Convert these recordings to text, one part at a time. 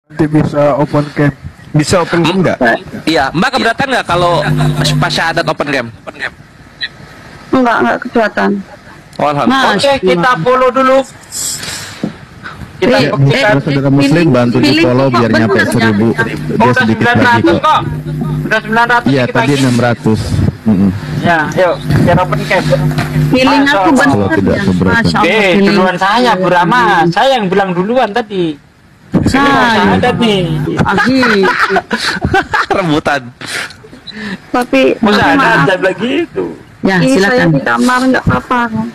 Nanti bisa open camp. Bisa open game nggak? Iya, Mbak keberatan nggak kalau pas syahadat open camp? Enggak keberatan. Oh, alhamdulillah. Oke, kita follow dulu. Kita buktikan. Saudara muslim bantu di follow biar nyampe 1000. Dia Udah sedikit lagi 900 kok. kok. Udah 900 Iya, dikit tadi lagi. 600. Ya, yuk, biar open camp. Feeling Masya aku Allah. bener Kalau tidak ya. keberatan. Masya Allah, Eh, feeling. duluan saya, Bu Rama. Saya yang bilang duluan tadi. Saya. Ada nih. Agi. Rebutan. Tapi Masa ada maaf. azab lagi itu? Ya, Ih, saya silakan. di kamar nggak apa-apa kok.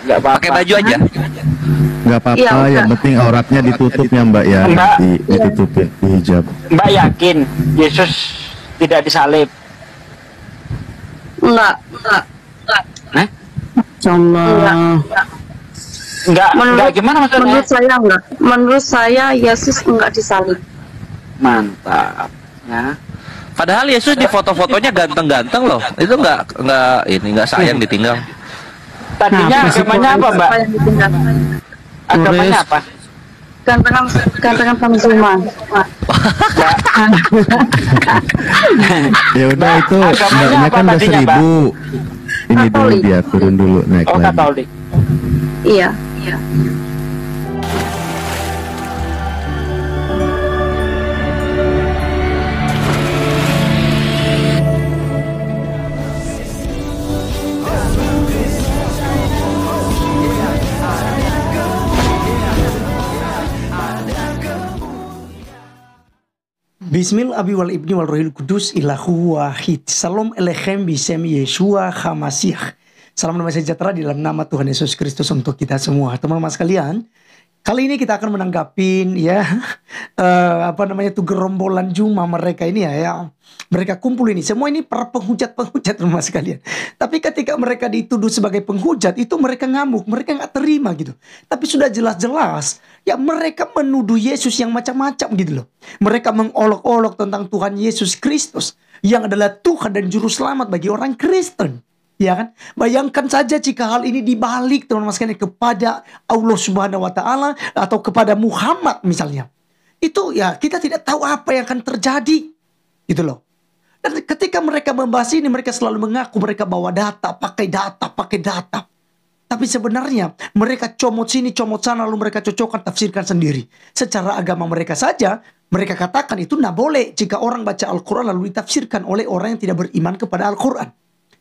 Enggak apa-apa. Pakai baju aja. Nggak apa-apa, Iya, udah. yang penting auratnya ditutup ya Mbak ya. Mbak. Nanti ditutupin di hijab. Mbak yakin Yesus tidak disalib? Enggak. Hah? Masya Allah. Enggak gimana maksudnya? Menurut saya enggak. Menurut saya Yesus enggak disalib. Mantap. Ya. Padahal Yesus di foto-fotonya ganteng-ganteng loh. Itu nggak sayang ditinggal. Tadinya agamanya apa, Mbak? Apa yang ditinggal? Agamanya apa? Gantengan Pangzuma. Ya udah itu Agamanya Mbaknya apa kan udah tadinya, 1000. Ini dulu Katolik. dia turun dulu naik Oh, lagi. Katolik. Iya. Bismillah abi wal ibni wal rohil kudus ilahu wahid. Salam elechem bisem Yeshua Hamasiah. Salam damai sejahtera di dalam nama Tuhan Yesus Kristus untuk kita semua. Teman-teman sekalian, kali ini kita akan menanggapin ya tuh gerombolan Juma mereka ini ya. Mereka kumpul ini. Semua ini para penghujat teman sekalian. Tapi ketika mereka dituduh sebagai penghujat itu mereka ngamuk, mereka nggak terima gitu. Tapi sudah jelas-jelas ya mereka menuduh Yesus yang macam-macam gitu loh. Mereka mengolok-olok tentang Tuhan Yesus Kristus yang adalah Tuhan dan juru selamat bagi orang Kristen. Ya kan? Bayangkan saja jika hal ini dibalik teman-teman sekalian kepada Allah Subhanahu wa taala atau kepada Muhammad misalnya. Itu ya kita tidak tahu apa yang akan terjadi. Gitu loh. Dan ketika mereka membahas ini mereka selalu mengaku mereka bawa data, pakai data. Tapi sebenarnya mereka comot sini, comot sana, lalu mereka cocokkan, tafsirkan sendiri. Secara agama mereka saja, mereka katakan itu tidak boleh jika orang baca Al-Quran lalu ditafsirkan oleh orang yang tidak beriman kepada Al-Quran.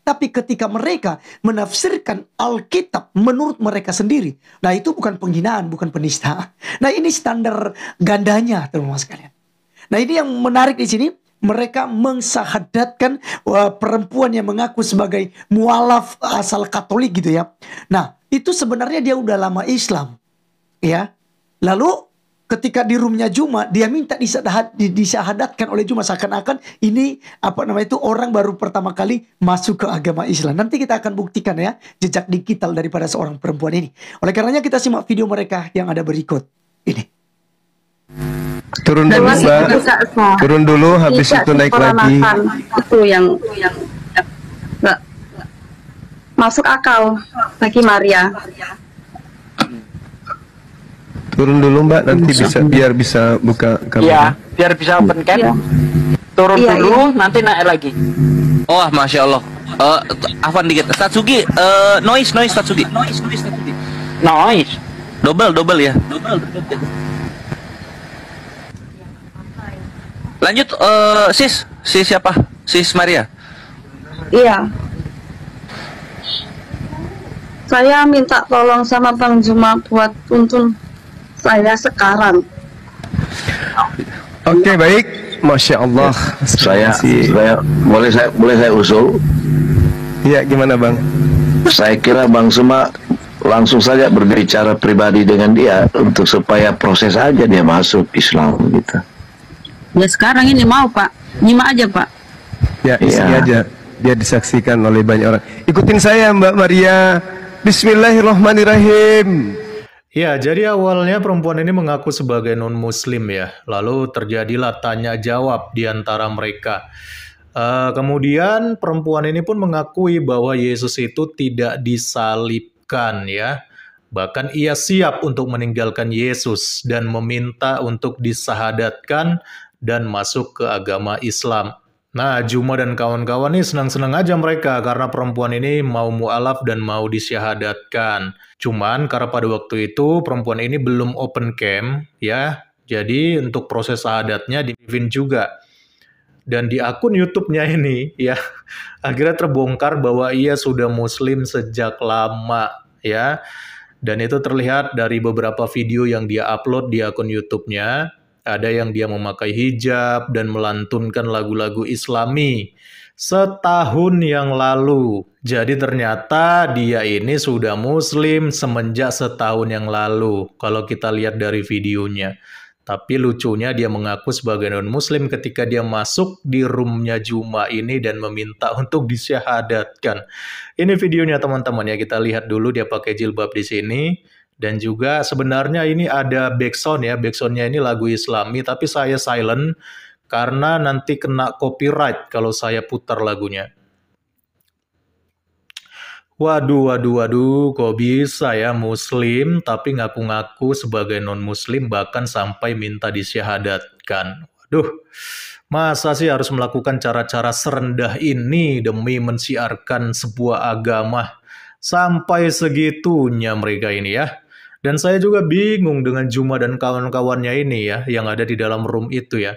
Tapi ketika mereka menafsirkan Alkitab menurut mereka sendiri, nah itu bukan penghinaan, bukan penistaan. Nah ini standar gandanya teman-teman sekalian. Nah ini yang menarik di sini. Mereka mensyahadatkan perempuan yang mengaku sebagai mualaf asal Katolik gitu ya. Nah, itu sebenarnya dia udah lama Islam. Ya. Lalu ketika di roomnya Juma, dia minta disyahadatkan oleh Juma seakan-akan ini orang baru pertama kali masuk ke agama Islam. Nanti kita akan buktikan ya jejak digital daripada seorang perempuan ini. Oleh karenanya kita simak video mereka yang ada berikut ini. Turun dulu Mbak. Turun dulu habis itu naik lagi. Itu yang nggak masuk akal bagi Maria. Turun dulu Mbak, nanti biar bisa buka Iya, kamera. biar bisa open cam. Iya. Turun Iya, dulu, nanti naik lagi. Oh, Masya Allah. Afwan dikit. Tatsugi, noise Tatsugi. Noise. Double ya. Lanjut, sis siapa? Sis Maria. Iya. Saya minta tolong sama Bang Juma buat tuntun saya sekarang. Oke, baik. Masya Allah. Saya boleh saya usul. Iya, gimana Bang? Saya kira Bang Suma langsung saja berbicara pribadi dengan dia untuk supaya proses aja dia masuk Islam gitu. Ya sekarang ini mau Pak. Nyimak aja Pak. Ya, isinya aja. Dia disaksikan oleh banyak orang. Ikutin saya Mbak Maria. Bismillahirrahmanirrahim. Ya, jadi awalnya perempuan ini mengaku sebagai non-muslim ya. Lalu terjadilah tanya jawab di antara mereka. Kemudian perempuan ini pun mengakui bahwa Yesus itu tidak disalibkan ya. Bahkan ia siap untuk meninggalkan Yesus dan meminta untuk disahadatkan dan masuk ke agama Islam. Nah, Juma dan kawan-kawan nih senang-senang aja mereka karena perempuan ini mau mu'alaf dan mau disyahadatkan. Cuman karena pada waktu itu perempuan ini belum open camp ya, jadi untuk proses syahadatnya di-print juga. Dan di akun YouTube-nya ini ya, akhirnya terbongkar bahwa ia sudah muslim sejak lama ya. Dan itu terlihat dari beberapa video yang dia upload di akun YouTube-nya. Ada yang dia memakai hijab dan melantunkan lagu-lagu Islami setahun yang lalu. Jadi ternyata dia ini sudah muslim semenjak setahun yang lalu. Kalau kita lihat dari videonya. Tapi lucunya dia mengaku sebagai non-muslim ketika dia masuk di roomnya Juma ini dan meminta untuk disyahadatkan. Ini videonya teman-teman ya, kita lihat dulu dia pakai jilbab di sini. Dan juga sebenarnya ini ada backsound ya, backsoundnya ini lagu Islami, tapi saya silent karena nanti kena copyright kalau saya putar lagunya. Waduh, kok bisa ya muslim tapi ngaku-ngaku sebagai non-muslim bahkan sampai minta disyahadatkan. Waduh, masa sih harus melakukan cara-cara serendah ini demi mensiarkan sebuah agama? Sampai segitunya mereka ini ya. Dan saya juga bingung dengan Juma dan kawan-kawannya ini ya, yang ada di dalam room itu ya.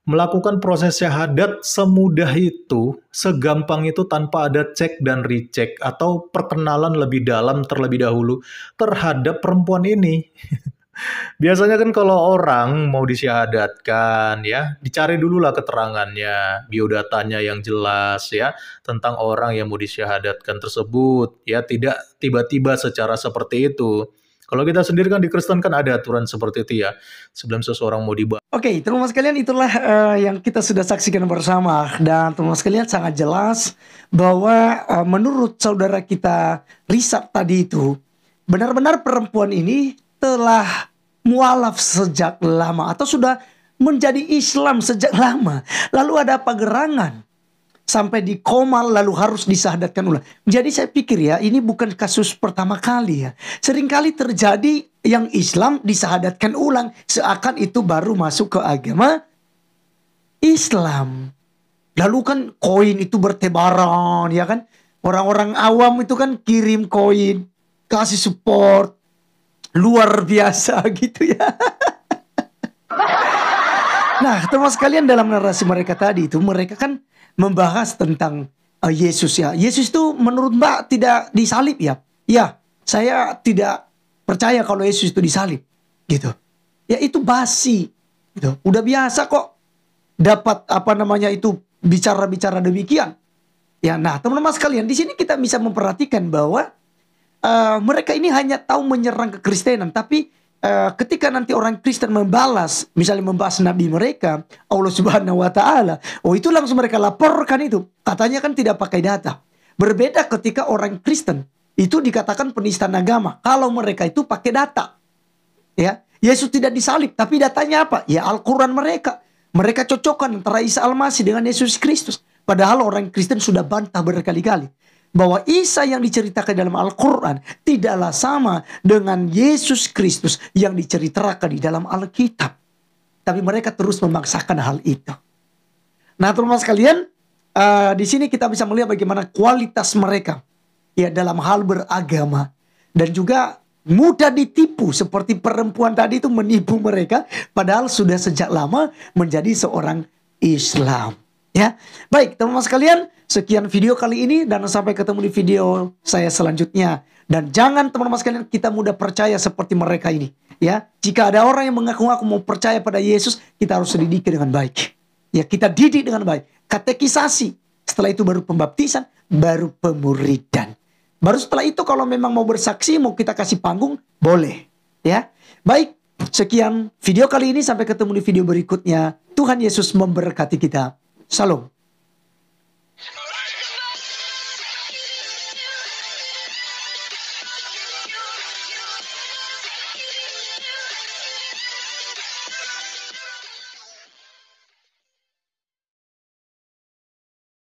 Melakukan proses syahadat semudah itu, segampang itu tanpa ada cek dan recheck atau perkenalan lebih dalam terlebih dahulu terhadap perempuan ini. Biasanya kan kalau orang mau disyahadatkan ya, dicari dululah keterangannya, biodatanya yang jelas ya, tentang orang yang mau disyahadatkan tersebut. Ya, tidak tiba-tiba secara seperti itu. Kalau kita sendiri kan di Kristen kan ada aturan seperti itu ya, sebelum seseorang mau dibawa. Oke, teman-teman sekalian, itulah yang kita sudah saksikan bersama. Dan teman-teman sekalian sangat jelas bahwa menurut saudara kita Risat tadi itu, benar-benar perempuan ini telah mualaf sejak lama atau sudah menjadi Islam sejak lama. Lalu ada apa gerangan sampai di koma lalu harus disyahadatkan ulang. Jadi saya pikir ya, ini bukan kasus pertama kali ya. Seringkali terjadi yang Islam disyahadatkan ulang seakan itu baru masuk ke agama Islam. Lalu kan koin itu bertebaran ya kan. Orang-orang awam itu kan kirim koin, kasih support luar biasa gitu ya. Nah, teman sekalian, dalam narasi mereka tadi itu mereka kan membahas tentang Yesus ya. Yesus itu menurut Mbak tidak disalib ya. Ya, saya tidak percaya kalau Yesus itu disalib gitu. Ya itu basi gitu. Udah biasa kok dapat itu bicara-bicara demikian. Ya, nah teman-teman sekalian, di sini kita bisa memperhatikan bahwa mereka ini hanya tahu menyerang kekristenan, tapi ketika nanti orang Kristen membalas, misalnya membahas nabi mereka, Allah Subhanahu wa taala, itu langsung mereka laporkan itu. Katanya kan tidak pakai data. Berbeda ketika orang Kristen itu dikatakan penistaan agama kalau mereka itu pakai data. Ya, Yesus tidak disalib, tapi datanya apa? Ya Al-Qur'an mereka. Mereka cocokkan antara Isa Al-Masih dengan Yesus Kristus. Padahal orang Kristen sudah bantah berkali-kali bahwa Isa yang diceritakan dalam Al-Quran tidaklah sama dengan Yesus Kristus yang diceritakan di dalam Alkitab. Tapi mereka terus memaksakan hal itu. Nah teman-teman sekalian, di sini kita bisa melihat bagaimana kualitas mereka ya dalam hal beragama. Dan juga mudah ditipu, seperti perempuan tadi itu menipu mereka padahal sudah sejak lama menjadi seorang Islam. Ya, baik teman-teman sekalian, sekian video kali ini dan sampai ketemu di video saya selanjutnya. Dan jangan teman-teman sekalian kita mudah percaya seperti mereka ini. Ya, jika ada orang yang mengaku-ngaku mau percaya pada Yesus, kita harus dididik dengan baik. Ya, kita didik dengan baik. Katekisasi. Setelah itu baru pembaptisan, baru pemuridan. Baru setelah itu kalau memang mau bersaksi, mau kita kasih panggung, boleh. Ya, baik. Sekian video kali ini, sampai ketemu di video berikutnya. Tuhan Yesus memberkati kita. Shalom.